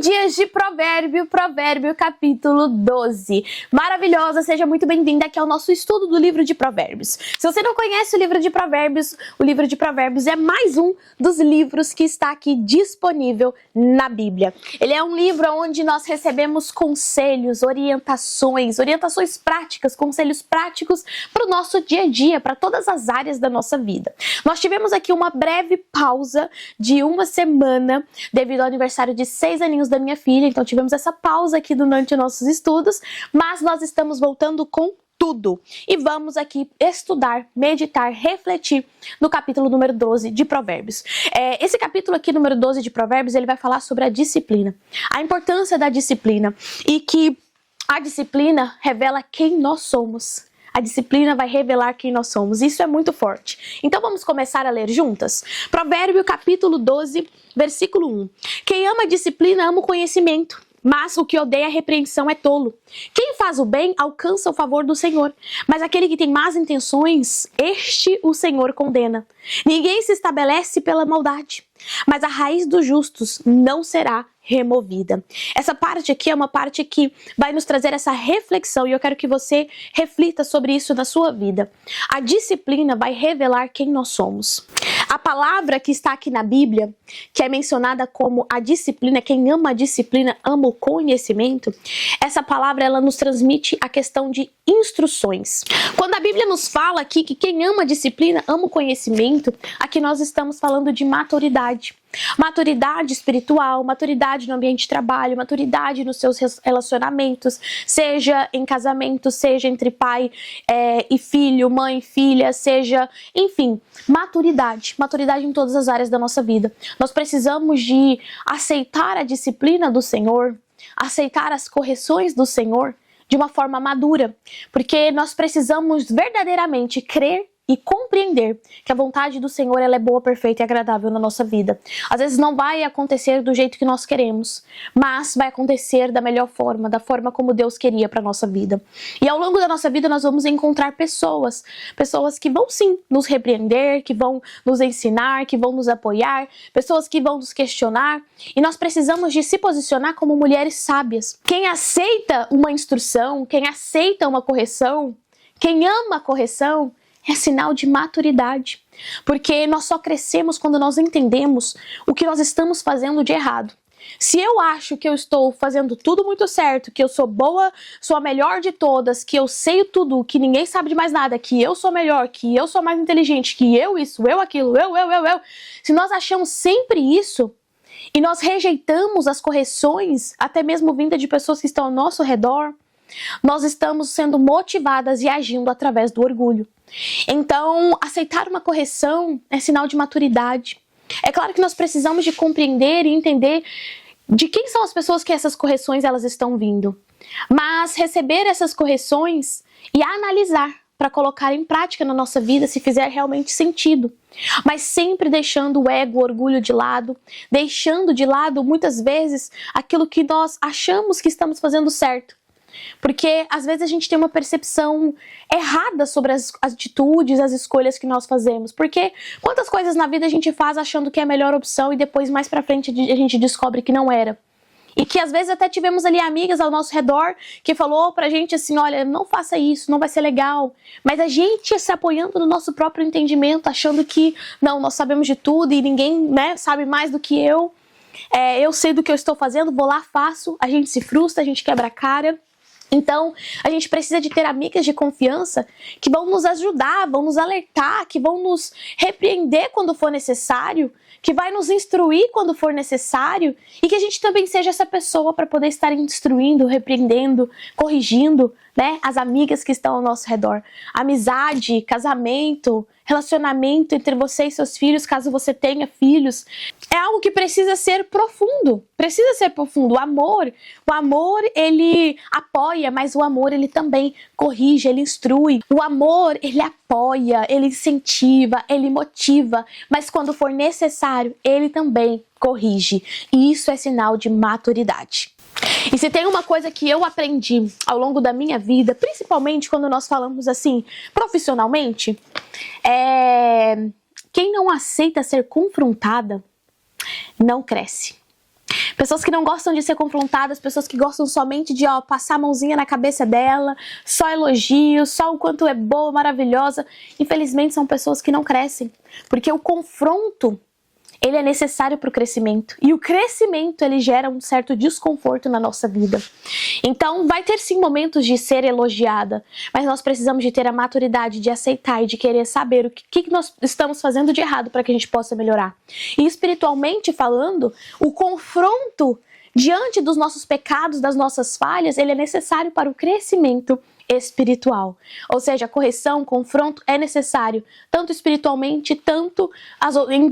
Dias de Provérbio, Provérbio capítulo 12. Maravilhosa, seja muito bem-vinda aqui ao nosso estudo do livro de Provérbios. Se você não conhece o livro de Provérbios é mais um dos livros que está aqui disponível na Bíblia. Ele é um livro onde nós recebemos conselhos, orientações práticas, conselhos práticos para o nosso dia a dia, para todas as áreas da nossa vida. Nós tivemos aqui uma breve pausa de uma semana devido ao aniversário de 6 aninhos da minha filha, então tivemos essa pausa aqui durante nossos estudos, mas nós estamos voltando com tudo. E vamos aqui estudar, meditar, refletir no capítulo número 12 de Provérbios. Esse capítulo aqui, número 12 de Provérbios, ele vai falar sobre a disciplina, a importância da disciplina e que a disciplina revela quem nós somos. A disciplina vai revelar quem nós somos. Isso é muito forte. Então vamos começar a ler juntas? Provérbio capítulo 12, versículo 1. Quem ama a disciplina ama o conhecimento, mas o que odeia a repreensão é tolo. Quem faz o bem alcança o favor do Senhor, mas aquele que tem más intenções, este o Senhor condena. Ninguém se estabelece pela maldade, mas a raiz dos justos não será removida. Essa parte aqui é uma parte que vai nos trazer essa reflexão e eu quero que você reflita sobre isso na sua vida. A disciplina vai revelar quem nós somos. A palavra que está aqui na Bíblia, que é mencionada como a disciplina, quem ama a disciplina ama o conhecimento, essa palavra ela nos transmite a questão de instruções. Quando a Bíblia nos fala aqui que quem ama a disciplina ama o conhecimento, aqui nós estamos falando de maturidade. Maturidade espiritual, maturidade no ambiente de trabalho, maturidade nos seus relacionamentos, seja em casamento, seja entre pai e filho, mãe e filha, seja, enfim, maturidade em todas as áreas da nossa vida. Nós precisamos de aceitar a disciplina do Senhor, aceitar as correções do Senhor de uma forma madura, porque nós precisamos verdadeiramente crer e compreender que a vontade do Senhor ela é boa, perfeita e agradável na nossa vida. Às vezes não vai acontecer do jeito que nós queremos, mas vai acontecer da melhor forma, da forma como Deus queria para a nossa vida. E ao longo da nossa vida nós vamos encontrar pessoas que vão sim nos repreender, que vão nos ensinar, que vão nos apoiar, pessoas que vão nos questionar, e nós precisamos de se posicionar como mulheres sábias. Quem aceita uma instrução, quem aceita uma correção, quem ama a correção, é sinal de maturidade, porque nós só crescemos quando nós entendemos o que nós estamos fazendo de errado. Se eu acho que eu estou fazendo tudo muito certo, que eu sou boa, sou a melhor de todas, que eu sei tudo, que ninguém sabe de mais nada, que eu sou melhor, que eu sou mais inteligente, que eu isso, eu aquilo, eu. Se nós achamos sempre isso e nós rejeitamos as correções, até mesmo vinda de pessoas que estão ao nosso redor, nós estamos sendo motivadas e agindo através do orgulho. Então, aceitar uma correção é sinal de maturidade. É claro que nós precisamos de compreender e entender de quem são as pessoas que essas correções elas estão vindo. Mas receber essas correções e analisar para colocar em prática na nossa vida se fizer realmente sentido. Mas sempre deixando o ego, o orgulho de lado, deixando de lado muitas vezes aquilo que nós achamos que estamos fazendo certo. Porque às vezes a gente tem uma percepção errada sobre as atitudes, as escolhas que nós fazemos. Porque quantas coisas na vida a gente faz achando que é a melhor opção e depois mais pra frente a gente descobre que não era. E que às vezes até tivemos ali amigas ao nosso redor que falou pra gente assim, olha, não faça isso, não vai ser legal. Mas a gente se apoiando no nosso próprio entendimento, achando que não, nós sabemos de tudo e ninguém, né, sabe mais do que eu. Eu sei do que eu estou fazendo, vou lá, faço. A gente se frustra, a gente quebra a cara. Então, a gente precisa de ter amigas de confiança que vão nos ajudar, vão nos alertar, que vão nos repreender quando for necessário, que vai nos instruir quando for necessário e que a gente também seja essa pessoa para poder estar instruindo, repreendendo, corrigindo, né, as amigas que estão ao nosso redor. Amizade, casamento, relacionamento entre você e seus filhos, caso você tenha filhos, é algo que precisa ser profundo. Precisa ser profundo. O amor, ele apoia, mas o amor, ele também corrige, ele instrui. O amor, ele apoia, ele incentiva, ele motiva, mas quando for necessário, ele também corrige. E isso é sinal de maturidade. E se tem uma coisa que eu aprendi ao longo da minha vida, principalmente quando nós falamos assim, profissionalmente, quem não aceita ser confrontada, não cresce. Pessoas que não gostam de ser confrontadas, pessoas que gostam somente de passar a mãozinha na cabeça dela, só elogios, só o quanto é boa, maravilhosa. Infelizmente são pessoas que não crescem, porque o confronto, ele é necessário para o crescimento. E o crescimento, ele gera um certo desconforto na nossa vida. Então, vai ter sim momentos de ser elogiada, mas nós precisamos de ter a maturidade de aceitar e de querer saber o que nós estamos fazendo de errado para que a gente possa melhorar. E espiritualmente falando, o confronto diante dos nossos pecados, das nossas falhas, ele é necessário para o crescimento espiritual. Ou seja, a correção, o confronto é necessário, tanto espiritualmente, tanto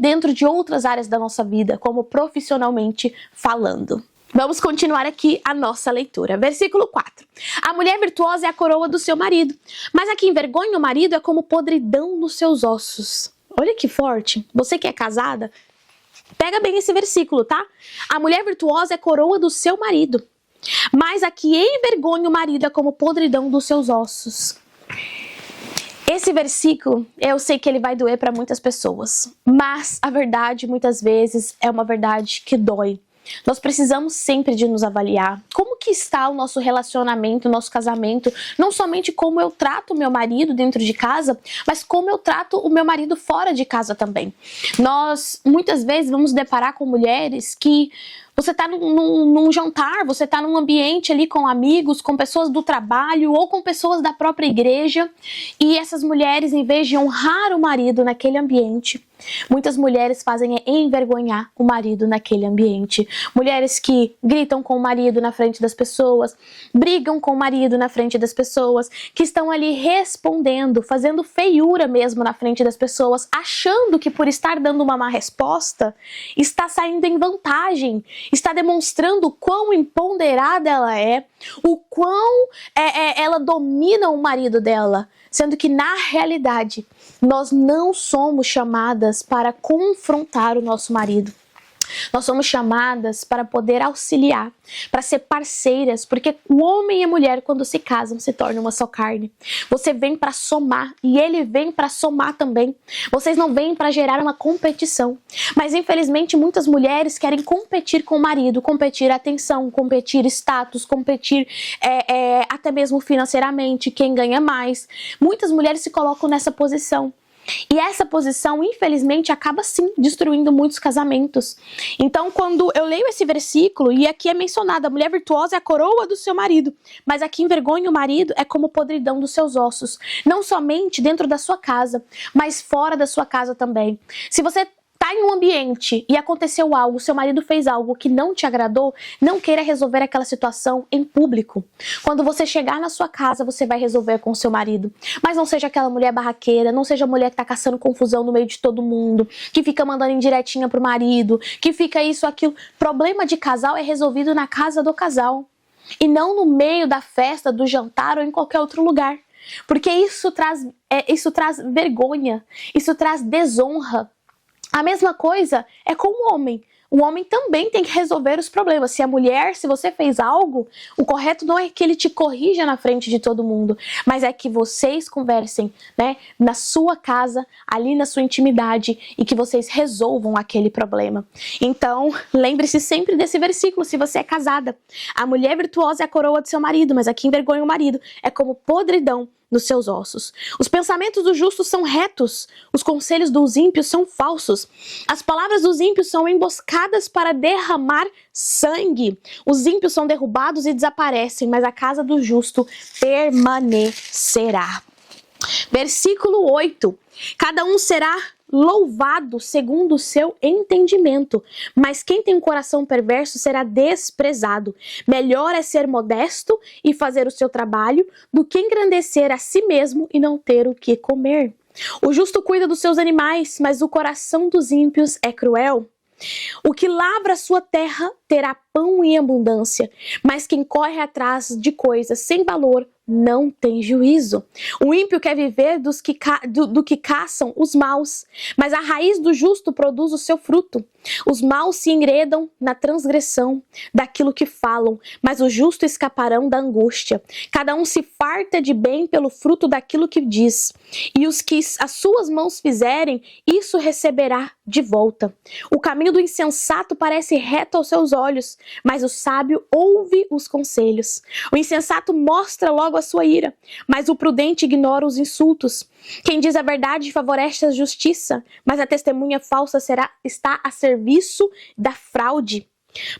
dentro de outras áreas da nossa vida, como profissionalmente falando. Vamos continuar aqui a nossa leitura. Versículo 4. A mulher virtuosa é a coroa do seu marido, mas a que envergonha o marido é como podridão nos seus ossos. Olha que forte. Você que é casada, pega bem esse versículo, tá? A mulher virtuosa é a coroa do seu marido, mas a que envergonha o marido é como podridão dos seus ossos. Esse versículo, eu sei que ele vai doer para muitas pessoas, mas a verdade, muitas vezes, é uma verdade que dói. Nós precisamos sempre de nos avaliar. Como que está o nosso relacionamento, o nosso casamento? Não somente como eu trato o meu marido dentro de casa, mas como eu trato o meu marido fora de casa também. Nós, muitas vezes, vamos deparar com mulheres que você está num jantar, você está num ambiente ali com amigos, com pessoas do trabalho ou com pessoas da própria igreja, e essas mulheres, em vez de honrar o marido naquele ambiente, muitas mulheres fazem envergonhar o marido naquele ambiente. Mulheres que gritam com o marido na frente das pessoas, brigam com o marido na frente das pessoas, que estão ali respondendo, fazendo feiura mesmo na frente das pessoas, achando que por estar dando uma má resposta, está saindo em vantagem, está demonstrando o quão empoderada ela é, o quão ela domina o marido dela, sendo que na realidade nós não somos chamadas para confrontar o nosso marido. Nós somos chamadas para poder auxiliar, para ser parceiras, porque o homem e a mulher, quando se casam, se tornam uma só carne. Você vem para somar e ele vem para somar também. Vocês não vêm para gerar uma competição. Mas infelizmente muitas mulheres querem competir com o marido, competir atenção, competir status, competir até mesmo financeiramente, quem ganha mais. Muitas mulheres se colocam nessa posição. E essa posição, infelizmente, acaba sim destruindo muitos casamentos. Então, quando eu leio esse versículo, e aqui é mencionado, a mulher virtuosa é a coroa do seu marido, mas a que envergonha o marido é como podridão dos seus ossos. Não somente dentro da sua casa, mas fora da sua casa também. Se você está em um ambiente e aconteceu algo, seu marido fez algo que não te agradou, não queira resolver aquela situação em público. Quando você chegar na sua casa, você vai resolver com o seu marido. Mas não seja aquela mulher barraqueira, não seja a mulher que está caçando confusão no meio de todo mundo, que fica mandando indiretinha pro marido, que fica isso, aquilo. Problema de casal é resolvido na casa do casal e não no meio da festa, do jantar ou em qualquer outro lugar. Porque isso traz vergonha, isso traz desonra. A mesma coisa é com o homem. O homem também tem que resolver os problemas. Se a mulher, se você fez algo, o correto não é que ele te corrija na frente de todo mundo, mas é que vocês conversem, né, na sua casa, ali na sua intimidade, e que vocês resolvam aquele problema. Então, lembre-se sempre desse versículo, se você é casada. A mulher virtuosa é a coroa do seu marido, mas a que envergonha o marido é como podridão nos seus ossos. Os pensamentos dos justos são retos, os conselhos dos ímpios são falsos. As palavras dos ímpios são emboscadas para derramar sangue. Os ímpios são derrubados e desaparecem, mas a casa do justo permanecerá. Versículo 8. Cada um será louvado segundo o seu entendimento, mas quem tem um coração perverso será desprezado. Melhor é ser modesto e fazer o seu trabalho do que engrandecer a si mesmo e não ter o que comer. O justo cuida dos seus animais, mas o coração dos ímpios é cruel. O que lavra a sua terra terá pão em abundância, mas quem corre atrás de coisas sem valor não tem juízo. O ímpio quer viver do que caçam os maus, mas a raiz do justo produz o seu fruto. Os maus se enredam na transgressão daquilo que falam, mas os justos escaparão da angústia. Cada um se farta de bem pelo fruto daquilo que diz, e os que as suas mãos fizerem, isso receberá de volta. O caminho do insensato parece reto aos seus olhos, mas o sábio ouve os conselhos. O insensato mostra logo a sua ira, mas o prudente ignora os insultos. Quem diz a verdade favorece a justiça, mas a testemunha falsa está a serviço da fraude.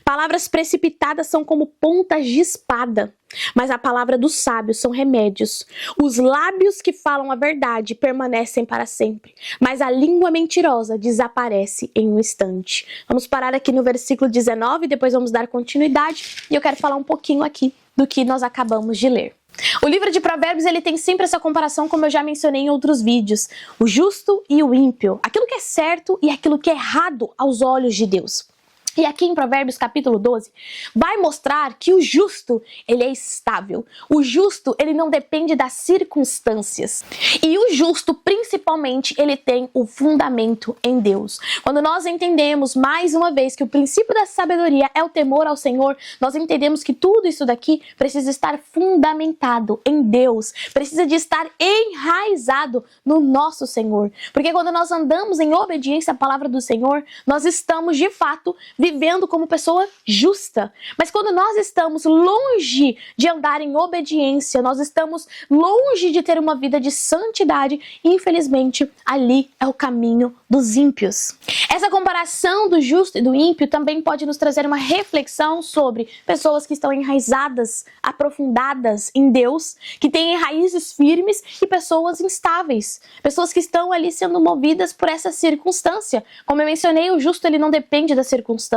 Palavras precipitadas são como pontas de espada, mas a palavra dos sábios são remédios. Os lábios que falam a verdade permanecem para sempre, mas a língua mentirosa desaparece em um instante. Vamos parar aqui no versículo 19, depois vamos dar continuidade, e eu quero falar um pouquinho aqui do que nós acabamos de ler. O livro de Provérbios, ele tem sempre essa comparação, como eu já mencionei em outros vídeos, o justo e o ímpio, aquilo que é certo e aquilo que é errado aos olhos de Deus. E aqui em Provérbios capítulo 12, vai mostrar que o justo, ele é estável. O justo, ele não depende das circunstâncias. E o justo, principalmente, ele tem o fundamento em Deus. Quando nós entendemos, mais uma vez, que o princípio da sabedoria é o temor ao Senhor, nós entendemos que tudo isso daqui precisa estar fundamentado em Deus. Precisa de estar enraizado no nosso Senhor. Porque quando nós andamos em obediência à palavra do Senhor, nós estamos, de fato, vivendo como pessoa justa. Mas quando nós estamos longe de andar em obediência, nós estamos longe de ter uma vida de santidade, infelizmente, ali é o caminho dos ímpios. Essa comparação do justo e do ímpio também pode nos trazer uma reflexão sobre pessoas que estão enraizadas, aprofundadas em Deus, que têm raízes firmes, e pessoas instáveis, pessoas que estão ali sendo movidas por essa circunstância. Como eu mencionei, o justo, ele não depende da circunstância,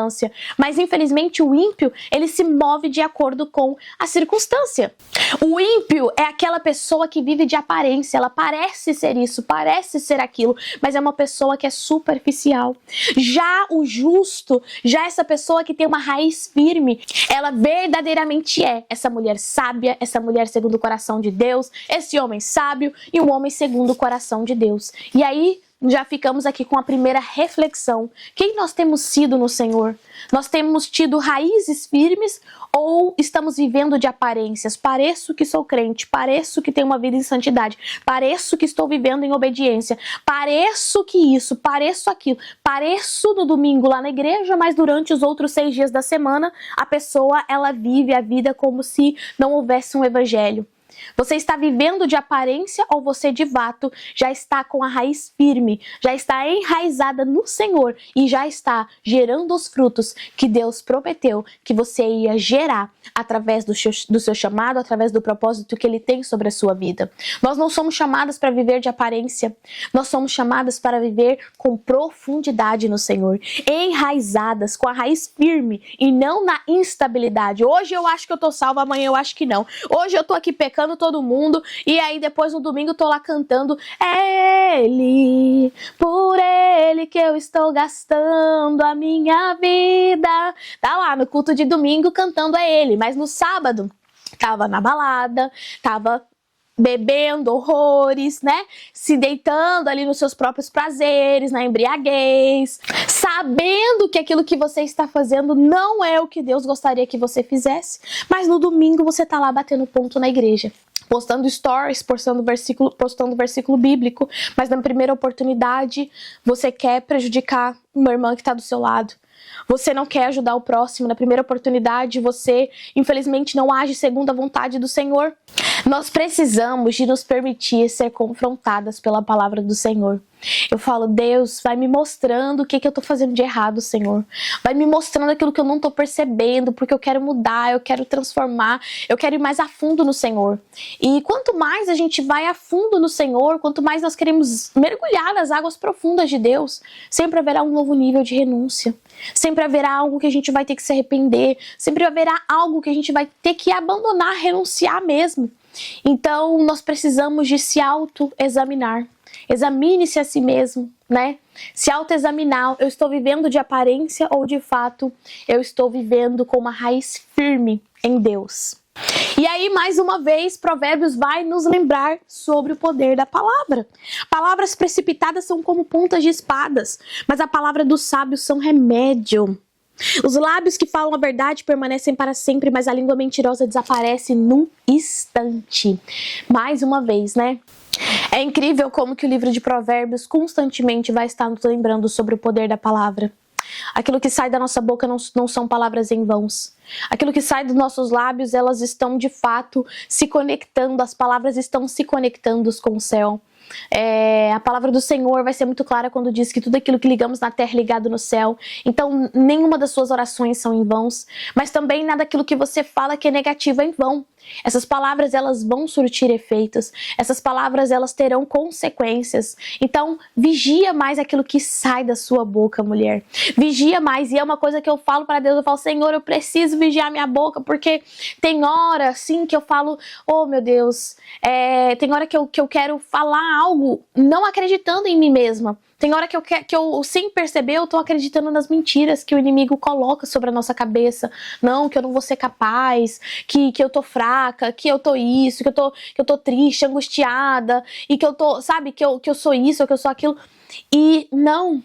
mas infelizmente o ímpio, ele se move de acordo com a circunstância. O ímpio é aquela pessoa que vive de aparência, ela parece ser isso, parece ser aquilo, mas é uma pessoa que é superficial. Já o justo, já essa pessoa que tem uma raiz firme, ela verdadeiramente é essa mulher sábia, essa mulher segundo o coração de Deus, esse homem sábio e um homem segundo o coração de Deus. E aí, já ficamos aqui com a primeira reflexão. Quem nós temos sido no Senhor? Nós temos tido raízes firmes ou estamos vivendo de aparências? Pareço que sou crente, pareço que tenho uma vida em santidade, pareço que estou vivendo em obediência, pareço que isso, pareço aquilo, pareço no domingo lá na igreja, mas durante os outros 6 dias da semana, a pessoa, ela vive a vida como se não houvesse um evangelho. Você está vivendo de aparência ou você de fato já está com a raiz firme, já está enraizada no Senhor e já está gerando os frutos que Deus prometeu que você ia gerar através do seu chamado, através do propósito que Ele tem sobre a sua vida. Nós não somos chamadas para viver de aparência, nós somos chamadas para viver com profundidade no Senhor, enraizadas, com a raiz firme e não na instabilidade. Hoje eu acho que eu tô salva, amanhã eu acho que não. Hoje eu tô aqui pecando todo mundo, e aí depois no domingo tô lá cantando, é Ele, por Ele que eu estou gastando a minha vida. Tá lá no culto de domingo cantando é Ele, mas no sábado tava na balada, tava bebendo horrores, né? Se deitando ali nos seus próprios prazeres, na embriaguez, sabendo que aquilo que você está fazendo não é o que Deus gostaria que você fizesse, mas no domingo você tá lá batendo ponto na igreja, postando stories, postando versículo bíblico, mas na primeira oportunidade você quer prejudicar uma irmã que está do seu lado. Você não quer ajudar o próximo. Na primeira oportunidade, você, infelizmente, não age segundo a vontade do Senhor. Nós precisamos de nos permitir ser confrontadas pela palavra do Senhor. Eu falo, Deus, vai me mostrando o que eu tô fazendo de errado, Senhor. Vai me mostrando aquilo que eu não tô percebendo, porque eu quero mudar, eu quero transformar, eu quero ir mais a fundo no Senhor. E quanto mais a gente vai a fundo no Senhor, quanto mais nós queremos mergulhar nas águas profundas de Deus, sempre haverá um novo nível de renúncia. Sempre haverá algo que a gente vai ter que se arrepender. Sempre haverá algo que a gente vai ter que abandonar, renunciar mesmo. Então, nós precisamos de se autoexaminar. Examine-se a si mesmo, né? Se autoexaminar, eu estou vivendo de aparência ou de fato eu estou vivendo com uma raiz firme em Deus? E aí, mais uma vez, Provérbios vai nos lembrar sobre o poder da palavra. Palavras precipitadas são como pontas de espadas, mas a palavra dos sábios são remédio. Os lábios que falam a verdade permanecem para sempre, mas a língua mentirosa desaparece num instante. Mais uma vez, né? É incrível como que o livro de Provérbios constantemente vai estar nos lembrando sobre o poder da palavra. Aquilo que sai da nossa boca não são palavras em vãos. Aquilo que sai dos nossos lábios, elas estão de fato se conectando, as palavras estão se conectando com o céu. A palavra do Senhor vai ser muito clara quando diz que tudo aquilo que ligamos na terra é ligado no céu. Então, nenhuma das suas orações são em vãos, mas também nada daquilo que você fala que é negativo é em vão. Essas palavras, elas vão surtir efeitos. Essas palavras, elas terão consequências. Então, vigia mais aquilo que sai da sua boca, mulher. Vigia mais. E é uma coisa que eu falo para Deus. Eu falo, Senhor, eu preciso vigiar minha boca, porque tem hora, assim, que eu falo, oh, meu Deus, tem hora que eu quero falar algo não acreditando em mim mesma. Tem hora que eu, sem perceber, eu tô acreditando nas mentiras que o inimigo coloca sobre a nossa cabeça. Não, que eu não vou ser capaz, que eu tô fraca, que eu tô isso, que eu tô triste, angustiada, e que eu tô, sabe, que eu sou isso, que eu sou aquilo. E não.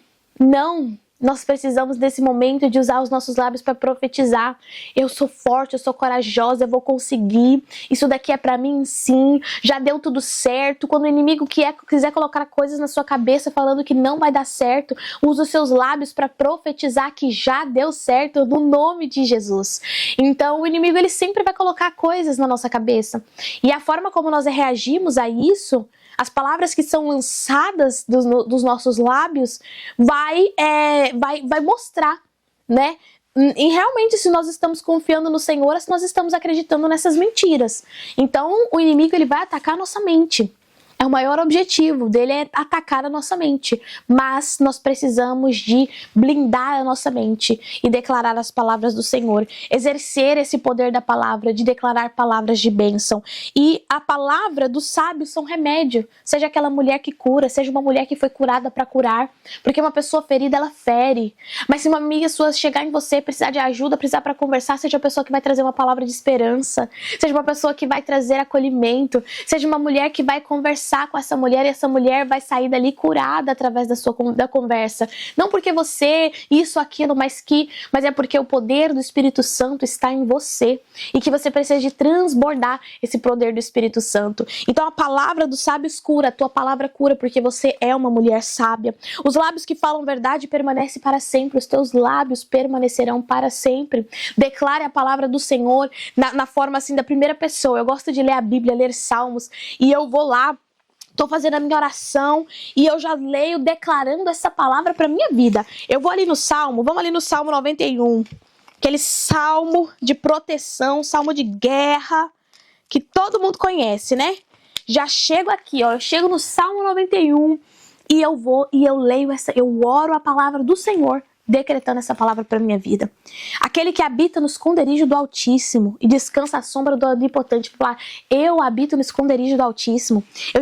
Nós precisamos desse momento de usar os nossos lábios para profetizar. Eu sou forte, eu sou corajosa, eu vou conseguir. Isso daqui é para mim, sim. Já deu tudo certo. Quando o inimigo quiser colocar coisas na sua cabeça falando que não vai dar certo, use os seus lábios para profetizar que já deu certo no nome de Jesus. Então o inimigo, ele sempre vai colocar coisas na nossa cabeça. E a forma como nós reagimos a isso, as palavras que são lançadas dos nossos lábios vai mostrar, né? E realmente se nós estamos confiando no Senhor, ou se nós estamos acreditando nessas mentiras. Então o inimigo, ele vai atacar a nossa mente. É o maior objetivo dele, é atacar a nossa mente. Mas nós precisamos de blindar a nossa mente e declarar as palavras do Senhor. Exercer esse poder da palavra, de declarar palavras de bênção. E a palavra dos sábios são remédio. Seja aquela mulher que cura, seja uma mulher que foi curada para curar. Porque uma pessoa ferida, ela fere. Mas se uma amiga sua chegar em você, precisar de ajuda, precisar para conversar, seja a pessoa que vai trazer uma palavra de esperança. Seja uma pessoa que vai trazer acolhimento. Seja uma mulher que vai conversar com essa mulher, e essa mulher vai sair dali curada através da conversa. Não porque você, isso, aquilo, mas é porque o poder do Espírito Santo está em você. E que você precisa de transbordar esse poder do Espírito Santo. Então a palavra dos sábios cura, a tua palavra cura, porque você é uma mulher sábia. Os lábios que falam verdade permanecem para sempre. Os teus lábios permanecerão para sempre. Declare a palavra do Senhor na forma assim da primeira pessoa. Eu gosto de ler a Bíblia, ler Salmos, e eu vou lá, tô fazendo a minha oração e eu já leio declarando essa palavra para minha vida. Eu vou ali no Salmo, vamos ali no Salmo 91. Aquele salmo de proteção, salmo de guerra, que todo mundo conhece, né? Já chego aqui, ó, eu chego no Salmo 91 e eu vou e eu leio eu oro a palavra do Senhor, decretando essa palavra para minha vida. Aquele que habita no esconderijo do Altíssimo e descansa à sombra do Onipotente. Eu habito no esconderijo do Altíssimo. Eu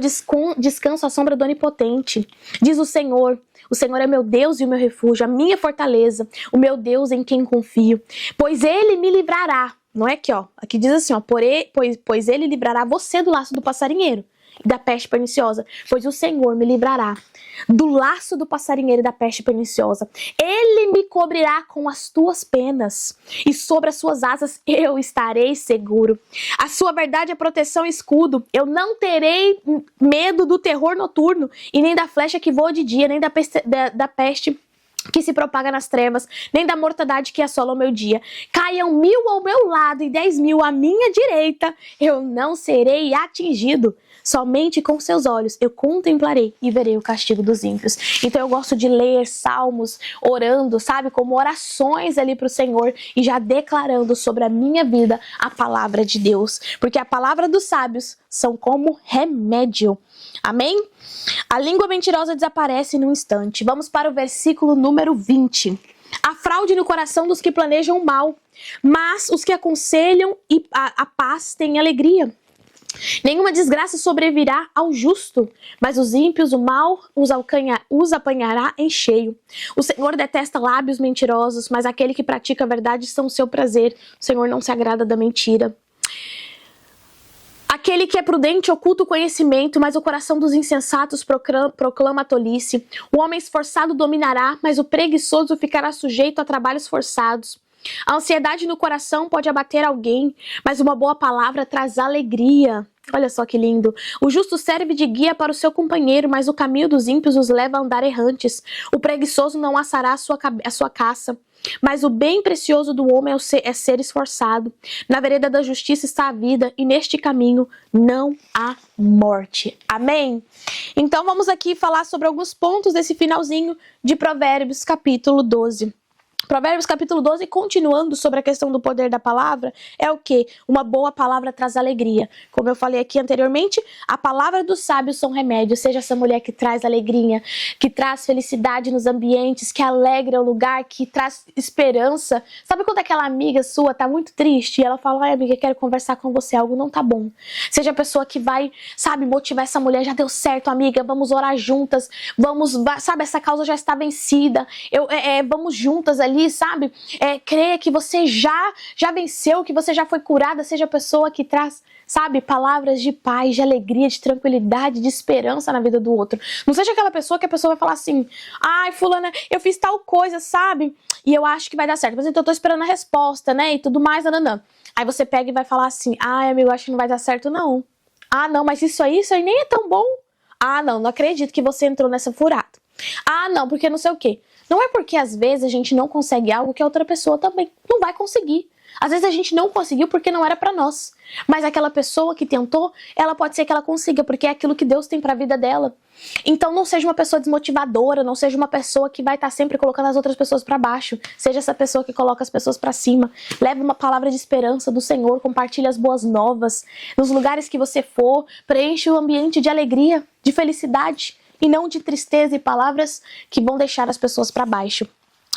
descanso à sombra do Onipotente. Diz o Senhor é meu Deus e o meu refúgio, a minha fortaleza, o meu Deus em quem confio. Pois ele me livrará. Não é aqui, ó. Aqui diz assim, ó. Pois ele livrará você do laço do passarinheiro e da peste perniciosa. Pois o Senhor me livrará do laço do passarinheiro e da peste perniciosa. Ele me cobrirá com as tuas penas e sobre as suas asas eu estarei seguro. A sua verdade é proteção e escudo. Eu não terei medo do terror noturno e nem da flecha que voa de dia, nem da peste que se propaga nas trevas, nem da mortandade que assola o meu dia. Caiam 1000 ao meu lado e 10.000 à minha direita, eu não serei atingido. Somente com seus olhos eu contemplarei e verei o castigo dos ímpios. Então eu gosto de ler salmos, orando, sabe, como orações ali para o Senhor e já declarando sobre a minha vida a palavra de Deus. Porque a palavra dos sábios são como remédio. Amém? A língua mentirosa desaparece num instante. Vamos para o versículo número 20. Há fraude no coração dos que planejam o mal, mas os que aconselham a paz têm alegria. Nenhuma desgraça sobrevirá ao justo, mas os ímpios, o mal os apanhará em cheio. O Senhor detesta lábios mentirosos, mas aquele que pratica a verdade são o seu prazer. O Senhor não se agrada da mentira. Aquele que é prudente oculta o conhecimento, mas o coração dos insensatos proclama a tolice. O homem esforçado dominará, mas o preguiçoso ficará sujeito a trabalhos forçados. A ansiedade no coração pode abater alguém, mas uma boa palavra traz alegria. Olha só que lindo. O justo serve de guia para o seu companheiro, mas o caminho dos ímpios os leva a andar errantes. O preguiçoso não assará a sua caça, mas o bem precioso do homem é ser esforçado. Na vereda da justiça está a vida, e neste caminho não há morte. Amém? Então vamos aqui falar sobre alguns pontos desse finalzinho de Provérbios, capítulo 12. Provérbios capítulo 12, continuando sobre a questão do poder da palavra, é o quê? Uma boa palavra traz alegria. Como eu falei aqui anteriormente, a palavra dos sábios são remédio. Seja essa mulher que traz alegria, que traz felicidade nos ambientes, que alegra o lugar, que traz esperança. Sabe quando aquela amiga sua tá muito triste e ela fala, ai amiga, quero conversar com você, algo não tá bom. Seja a pessoa que vai, sabe, motivar essa mulher, já deu certo amiga, vamos orar juntas, sabe, essa causa já está vencida, vamos juntas ali, sabe? Creia que você já venceu, que você já foi curada. Seja a pessoa que traz, sabe, palavras de paz, de alegria, de tranquilidade, de esperança na vida do outro. Não seja aquela pessoa que a pessoa vai falar assim, ai fulana, eu fiz tal coisa, sabe? E eu acho que vai dar certo, mas então eu tô esperando a resposta, né? E tudo mais, nananã. Aí você pega e vai falar assim, ai amigo, acho que não vai dar certo não. Ah não, mas isso aí nem é tão bom. Ah não acredito que você entrou nessa furada. Ah não, porque não sei o quê. Não é porque às vezes a gente não consegue algo que a outra pessoa também não vai conseguir. Às vezes a gente não conseguiu porque não era pra nós. Mas aquela pessoa que tentou, ela pode ser que ela consiga, porque é aquilo que Deus tem pra vida dela. Então não seja uma pessoa desmotivadora, não seja uma pessoa que vai estar sempre colocando as outras pessoas pra baixo. Seja essa pessoa que coloca as pessoas pra cima. Leve uma palavra de esperança do Senhor, compartilhe as boas novas. Nos lugares que você for, preencha o ambiente de alegria, de felicidade. E não de tristeza e palavras que vão deixar as pessoas para baixo.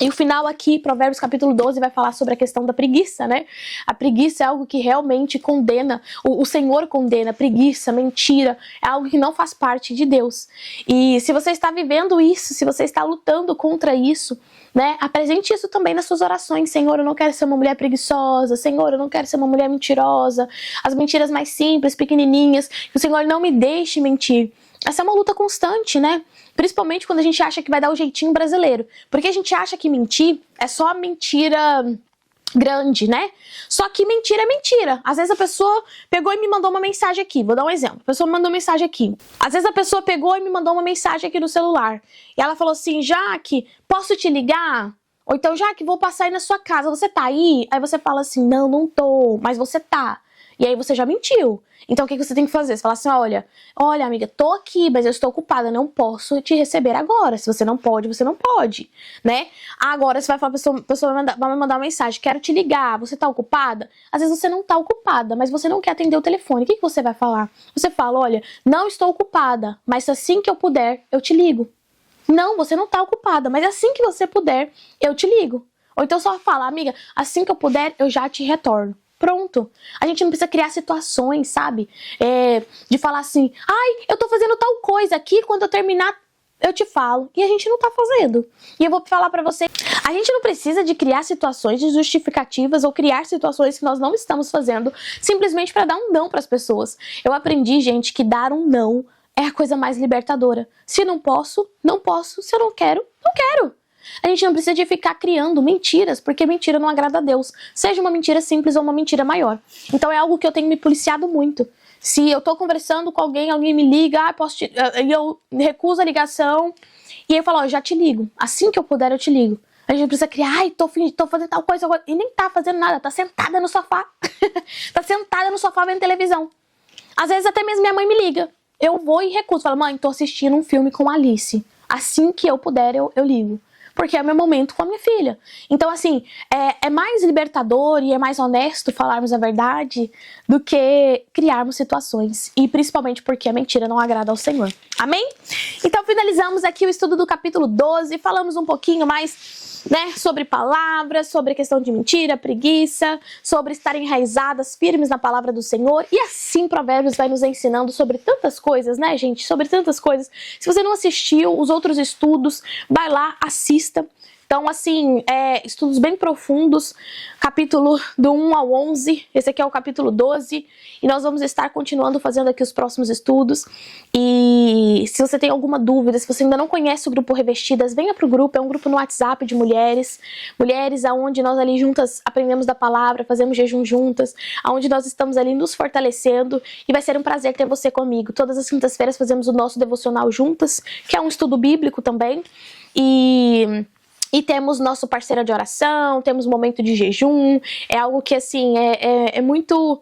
E o final aqui, Provérbios capítulo 12, vai falar sobre a questão da preguiça, né? A preguiça é algo que realmente condena, o Senhor condena, preguiça, mentira, é algo que não faz parte de Deus. E se você está vivendo isso, se você está lutando contra isso, né? Apresente isso também nas suas orações. Senhor, eu não quero ser uma mulher preguiçosa. Senhor, eu não quero ser uma mulher mentirosa. As mentiras mais simples, pequenininhas, que o Senhor não me deixe mentir. Essa é uma luta constante, né? Principalmente quando a gente acha que vai dar o jeitinho brasileiro. Porque a gente acha que mentir é só mentira grande, né? Só que mentira é mentira. Às vezes a pessoa pegou e me mandou uma mensagem aqui. Vou dar um exemplo. A pessoa me mandou uma mensagem aqui. Às vezes a pessoa pegou e me mandou uma mensagem aqui no celular. E ela falou assim, Jaque, posso te ligar? Ou então, Jaque, vou passar aí na sua casa. Você tá aí? Aí você fala assim, não tô. Mas você tá. E aí você já mentiu. Então o que você tem que fazer? Você fala assim, olha amiga, tô aqui, mas eu estou ocupada, não posso te receber agora. Se você não pode, você não pode, né? Agora você vai falar, a pessoa vai me mandar uma mensagem, quero te ligar, você tá ocupada? Às vezes você não tá ocupada, mas você não quer atender o telefone. O que você vai falar? Você fala, olha, não estou ocupada, mas assim que eu puder, eu te ligo. Não, você não tá ocupada, mas assim que você puder, eu te ligo. Ou então só fala, amiga, assim que eu puder, eu já te retorno. Pronto. A gente não precisa criar situações, sabe? De falar assim, ai, eu tô fazendo tal coisa aqui, quando eu terminar, eu te falo. E a gente não tá fazendo. E eu vou falar pra você, a gente não precisa de criar situações de justificativas ou criar situações que nós não estamos fazendo simplesmente pra dar um não pras pessoas. Eu aprendi, gente, que dar um não é a coisa mais libertadora. Se não posso, não posso. Se eu não quero, não quero. A gente não precisa de ficar criando mentiras, porque mentira não agrada a Deus. Seja uma mentira simples ou uma mentira maior. Então é algo que eu tenho me policiado muito. Se eu tô conversando com alguém me liga, e eu recuso a ligação, e aí eu falo, ó, eu já te ligo. Assim que eu puder, eu te ligo. A gente não precisa criar, ai, tô fazendo tal coisa agora. E nem tá fazendo nada, tá sentada no sofá. Tá sentada no sofá vendo televisão. Às vezes até mesmo minha mãe me liga. Eu vou e recuso. Falo, mãe, tô assistindo um filme com a Alice. Assim que eu puder, eu ligo. Porque é o meu momento com a minha filha. Então, assim, é mais libertador e é mais honesto falarmos a verdade do que criarmos situações. E principalmente porque a mentira não agrada ao Senhor. Amém? Então, finalizamos aqui o estudo do capítulo 12. Falamos um pouquinho mais, né, sobre palavras, sobre a questão de mentira, preguiça, sobre estar enraizadas, firmes na palavra do Senhor. E assim Provérbios vai nos ensinando sobre tantas coisas, né, gente? Sobre tantas coisas. Se você não assistiu os outros estudos, vai lá, assista. Então, assim, estudos bem profundos, capítulo do 1 ao 11, esse aqui é o capítulo 12, e nós vamos estar continuando fazendo aqui os próximos estudos. E se você tem alguma dúvida, se você ainda não conhece o grupo Revestidas, venha pro grupo, é um grupo no WhatsApp de mulheres aonde nós ali juntas aprendemos da palavra, fazemos jejum juntas, aonde nós estamos ali nos fortalecendo, e vai ser um prazer ter você comigo. Todas as quintas-feiras fazemos o nosso devocional juntas, que é um estudo bíblico também, e temos nosso parceiro de oração, temos momento de jejum, é algo que assim, é muito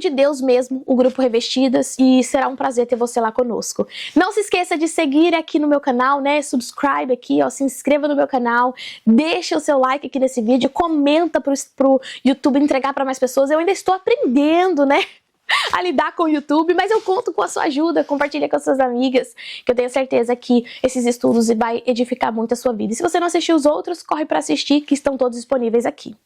de Deus mesmo, o grupo Revestidas, e será um prazer ter você lá conosco. Não se esqueça de seguir aqui no meu canal, né, subscribe aqui, ó, se inscreva no meu canal, deixa o seu like aqui nesse vídeo, comenta pro YouTube entregar para mais pessoas. Eu ainda estou aprendendo, né, a lidar com o YouTube, mas eu conto com a sua ajuda, compartilha com as suas amigas, que eu tenho certeza que esses estudos vai edificar muito a sua vida. E se você não assistiu os outros, corre para assistir, que estão todos disponíveis aqui.